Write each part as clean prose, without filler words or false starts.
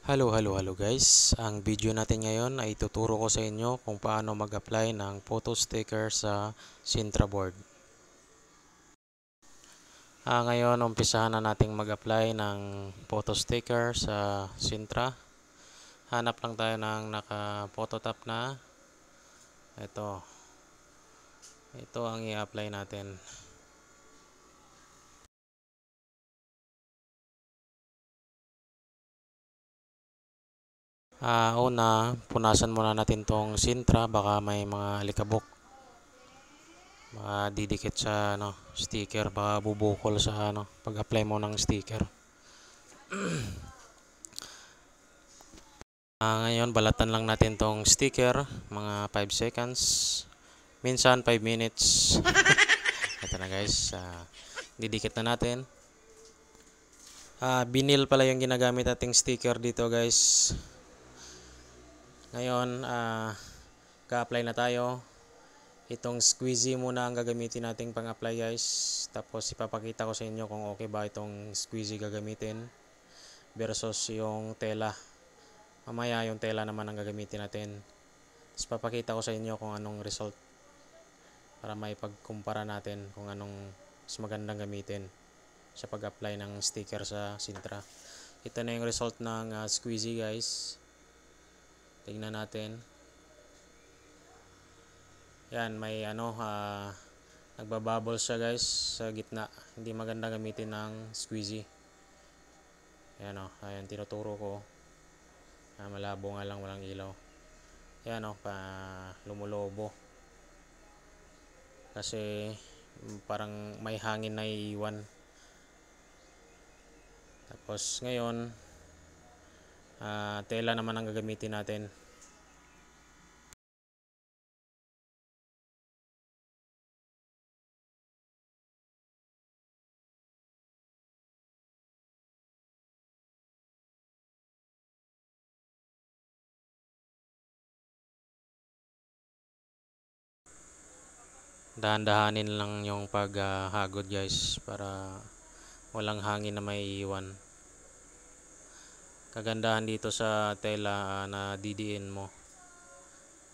Hello guys. Ang video natin ngayon ay tuturo ko sa inyo kung paano mag-apply ng photo sticker sa Sintra board. Ngayon, umpisahan na nating mag-apply ng photo sticker sa Sintra. Hanap lang tayo ng naka-phototop na. Ito ang i-apply natin. Una, punasan muna natin tong Sintra, baka may mga alikabok didikit sa sticker, baka bubukol sa pag-apply mo ng sticker. Ngayon, balatan lang natin tong sticker, mga 5 seconds, minsan 5 minutes. Ito na guys, didikit na natin. Vinyl pala yung ginagamit nating sticker dito guys. Ngayon, ka-apply na tayo. Itong squeezy muna ang gagamitin nating pang-apply guys. Tapos ipapakita ko sa inyo kung okay ba itong squeezy gagamitin versus yung tela. Mamaya yung tela naman ang gagamitin natin. Tapos papakita ko sa inyo kung anong result para may pagkumpara natin kung anong mas magandang gamitin sa pag-apply ng sticker sa Sintra. Ito na yung result ng squeezy guys. Tingnan natin. Yan, may nagbabubble siya guys sa gitna. Hindi maganda gamitin ng squeezy. Yan ayan, tinuturo ko. Malabo nga lang, walang ilaw. Yan lumulobo. Kasi parang may hangin na iiwan. Tapos ngayon, tela naman ang gagamitin natin. Dahan-dahanin lang yung paghagod guys para walang hangin na may iwan. Kagandahan dito sa tela na didiin mo,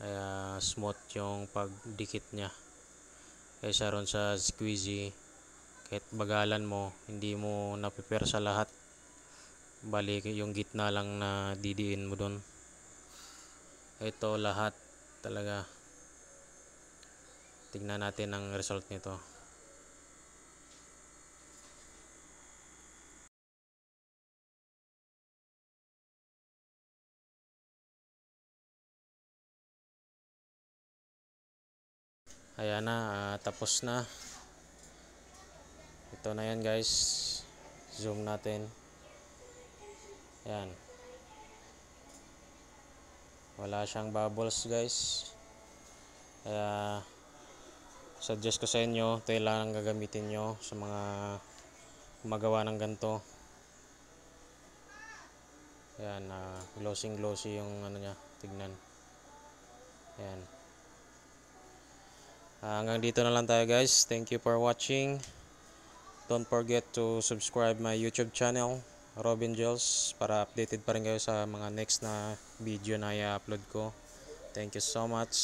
kaya smooth yung pagdikit niya kaysa ron sa squeezy. Kahit bagalan mo, hindi mo napiper sa lahat, bali yung gitna lang na didiin mo dun. Ito lahat talaga. Tignan natin ang result nito. Ayan na, tapos na. Ito na yan guys. Zoom natin. Ayan. Wala siyang bubbles guys. Kaya suggest ko sa inyo, tela ang gagamitin nyo sa mga gumagawa ng ganito. Ayan, glossy yung niya, tignan. Ayan. Hanggang dito na lang tayo guys. Thank you for watching. Don't forget to subscribe my YouTube channel, Robin Gels, para updated pa rin kayo sa mga next na video na i-upload ko. Thank you so much.